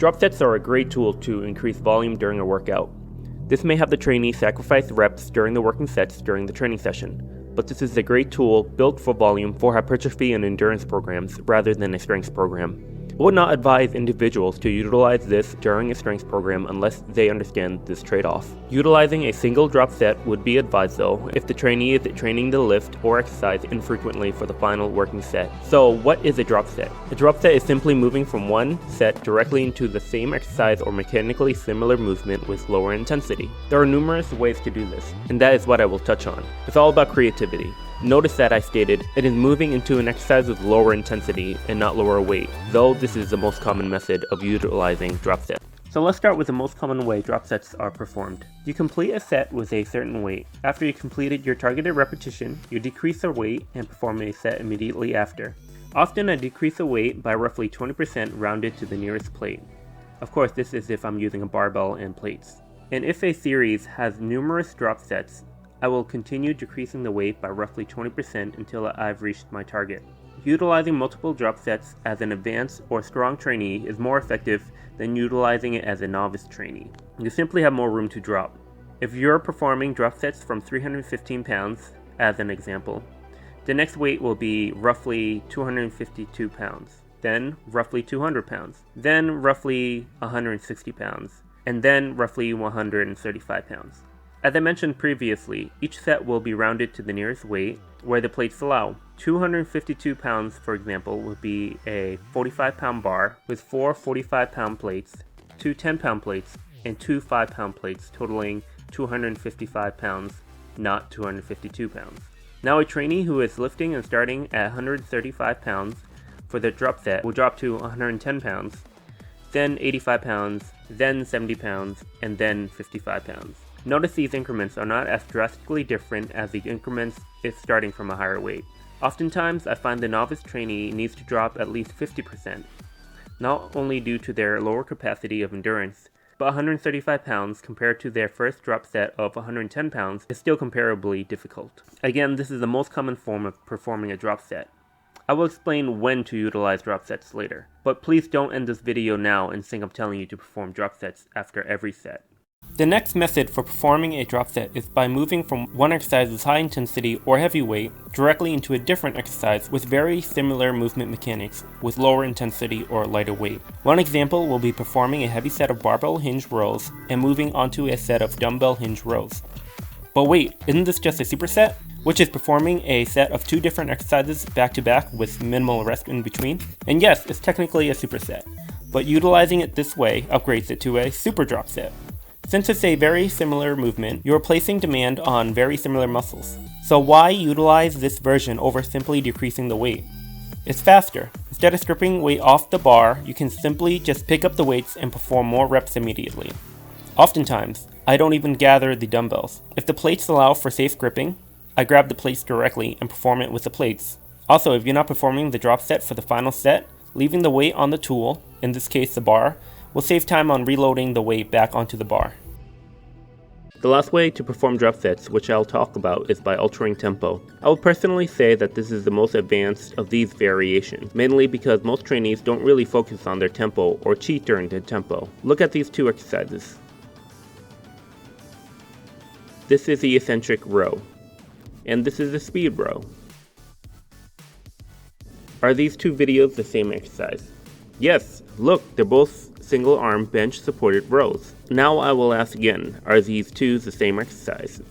Drop sets are a great tool to increase volume during a workout. This may have the trainee sacrifice reps during the working sets during the training session, but this is a great tool built for volume for hypertrophy and endurance programs rather than a strength program. I would not advise individuals to utilize this during a strength program unless they understand this trade-off. Utilizing a single drop set would be advised though if the trainee is training to lift or exercise infrequently for the final working set. So what is a drop set? A drop set is simply moving from one set directly into the same exercise or mechanically similar movement with lower intensity. There are numerous ways to do this, and that is what I will touch on. It's all about creativity. Notice that I stated it is moving into an exercise with lower intensity and not lower weight, though this is the most common method of utilizing drop sets. So let's start with the most common way drop sets are performed. You complete a set with a certain weight. After you completed your targeted repetition, you decrease the weight and perform a set immediately after. Often I decrease the weight by roughly 20% rounded to the nearest plate. Of course, this is if I'm using a barbell and plates. And if a series has numerous drop sets, I will continue decreasing the weight by roughly 20% until I've reached my target. Utilizing multiple drop sets as an advanced or strong trainee is more effective than utilizing it as a novice trainee. You simply have more room to drop. If you're performing drop sets from 315 pounds, as an example, the next weight will be roughly 252 pounds, then roughly 200 pounds, then roughly 160 pounds, and then roughly 135 pounds. As I mentioned previously, each set will be rounded to the nearest weight where the plates allow. 252 pounds, for example, would be a 45-pound bar with 4 45-pound plates, 2 10-pound plates, and 2 5-pound plates, totaling 255 pounds, not 252 pounds. Now a trainee who is lifting and starting at 135 pounds for the drop set will drop to 110 pounds, then 85 pounds, then 70 pounds, and then 55 pounds. Notice these increments are not as drastically different as the increments if starting from a higher weight. Oftentimes, I find the novice trainee needs to drop at least 50%, not only due to their lower capacity of endurance, but 135 pounds compared to their first drop set of 110 pounds is still comparably difficult. Again, this is the most common form of performing a drop set. I will explain when to utilize drop sets later, but please don't end this video now and think I'm telling you to perform drop sets after every set. The next method for performing a drop set is by moving from one exercise with high intensity or heavy weight directly into a different exercise with very similar movement mechanics with lower intensity or lighter weight. One example will be performing a heavy set of barbell hinge rows and moving onto a set of dumbbell hinge rows. But wait, isn't this just a superset? Which is performing a set of 2 different exercises back to back with minimal rest in between? And yes, it's technically a superset, but utilizing it this way upgrades it to a super drop set. Since it's a very similar movement, you are placing demand on very similar muscles. So why utilize this version over simply decreasing the weight? It's faster. Instead of stripping weight off the bar, you can simply just pick up the weights and perform more reps immediately. Oftentimes, I don't even gather the dumbbells. If the plates allow for safe gripping, I grab the plates directly and perform it with the plates. Also, if you're not performing the drop set for the final set, leaving the weight on the tool, in this case the bar, will save time on reloading the weight back onto the bar. The last way to perform drop sets, which I'll talk about, is by altering tempo. I would personally say that this is the most advanced of these variations, mainly because most trainees don't really focus on their tempo or cheat during their tempo. Look at these 2 exercises. This is the eccentric row, and this is the speed row. Are these 2 videos the same exercise? Yes, look, they're both single arm bench supported rows. Now I will ask again, are these 2 the same exercise?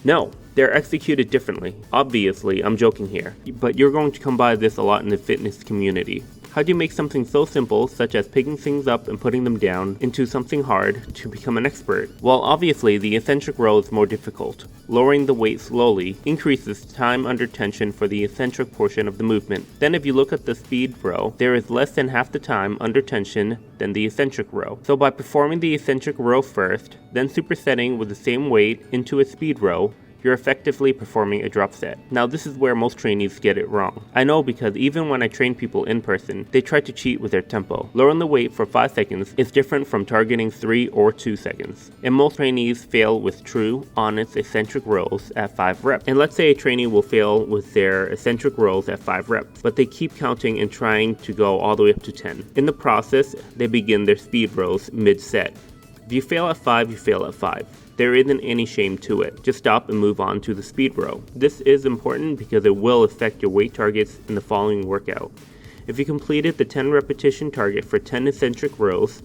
No, they're executed differently. Obviously, I'm joking here, but you're going to come by this a lot in the fitness community. How do you make something so simple, such as picking things up and putting them down, into something hard to become an expert? Well, obviously, the eccentric row is more difficult. Lowering the weight slowly increases time under tension for the eccentric portion of the movement. Then if you look at the speed row, there is less than half the time under tension than the eccentric row. So by performing the eccentric row first, then supersetting with the same weight into a speed row, you're effectively performing a drop set. Now this is where most trainees get it wrong. I know because even when I train people in person, they try to cheat with their tempo. Lowering the weight for 5 seconds is different from targeting 3 or 2 seconds. And most trainees fail with true, honest, eccentric rows at 5 reps. And let's say a trainee will fail with their eccentric rows at 5 reps, but they keep counting and trying to go all the way up to 10. In the process, they begin their speed rows mid-set. If you fail at 5, you fail at 5. There isn't any shame to it. Just stop and move on to the speed row. This is important because it will affect your weight targets in the following workout. If you completed the 10 repetition target for 10 eccentric rows,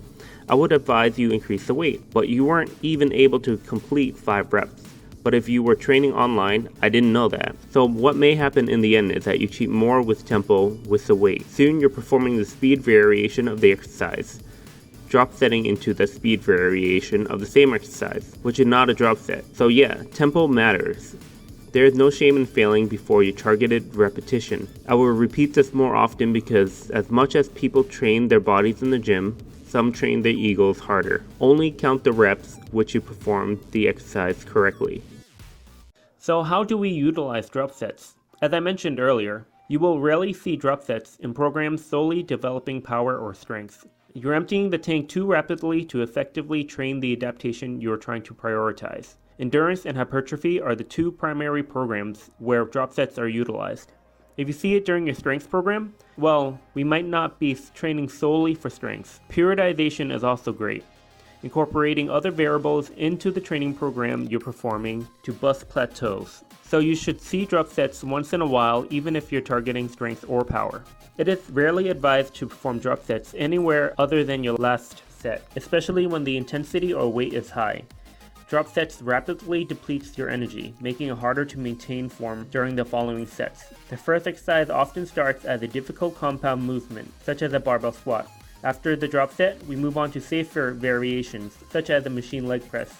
I would advise you increase the weight, but you weren't even able to complete 5 reps. But if you were training online, I didn't know that. So what may happen in the end is that you cheat more with tempo with the weight. Soon you're performing the speed variation of the exercise, drop setting into the speed variation of the same exercise, which is not a drop set. So yeah, tempo matters. There is no shame in failing before your targeted repetition. I will repeat this more often because as much as people train their bodies in the gym, some train their egos harder. Only count the reps which you performed the exercise correctly. So how do we utilize drop sets? As I mentioned earlier, you will rarely see drop sets in programs solely developing power or strength. You're emptying the tank too rapidly to effectively train the adaptation you're trying to prioritize. Endurance and hypertrophy are the two primary programs where drop sets are utilized. If you see it during your strength program, well, we might not be training solely for strength. Periodization is also great, incorporating other variables into the training program you're performing to bust plateaus. So you should see drop sets once in a while even if you're targeting strength or power. It is rarely advised to perform drop sets anywhere other than your last set, especially when the intensity or weight is high. Drop sets rapidly depletes your energy, making it harder to maintain form during the following sets. The first exercise often starts as a difficult compound movement, such as a barbell squat. After the drop set, we move on to safer variations, such as the machine leg press,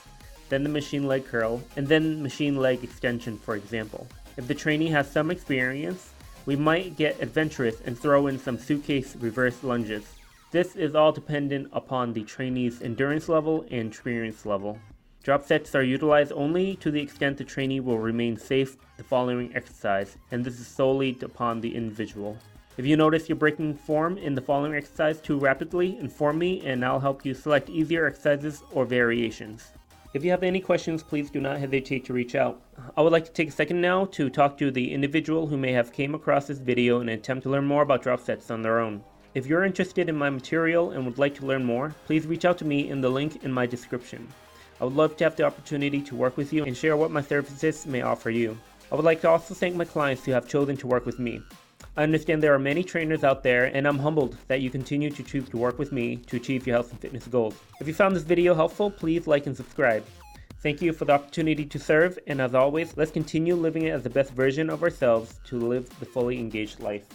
then the machine leg curl, and then machine leg extension, for example. If the trainee has some experience, we might get adventurous and throw in some suitcase reverse lunges. This is all dependent upon the trainee's endurance level and experience level. Drop sets are utilized only to the extent the trainee will remain safe the following exercise, and this is solely upon the individual. If you notice you're breaking form in the following exercise too rapidly, inform me and I'll help you select easier exercises or variations. If you have any questions, please do not hesitate to reach out. I would like to take a second now to talk to the individual who may have came across this video and attempt to learn more about drop sets on their own. If you're interested in my material and would like to learn more, please reach out to me in the link in my description. I would love to have the opportunity to work with you and share what my services may offer you. I would like to also thank my clients who have chosen to work with me. I understand there are many trainers out there, and I'm humbled that you continue to choose to work with me to achieve your health and fitness goals. If you found this video helpful, please like and subscribe. Thank you for the opportunity to serve, and as always, let's continue living it as the best version of ourselves to live the fully engaged life.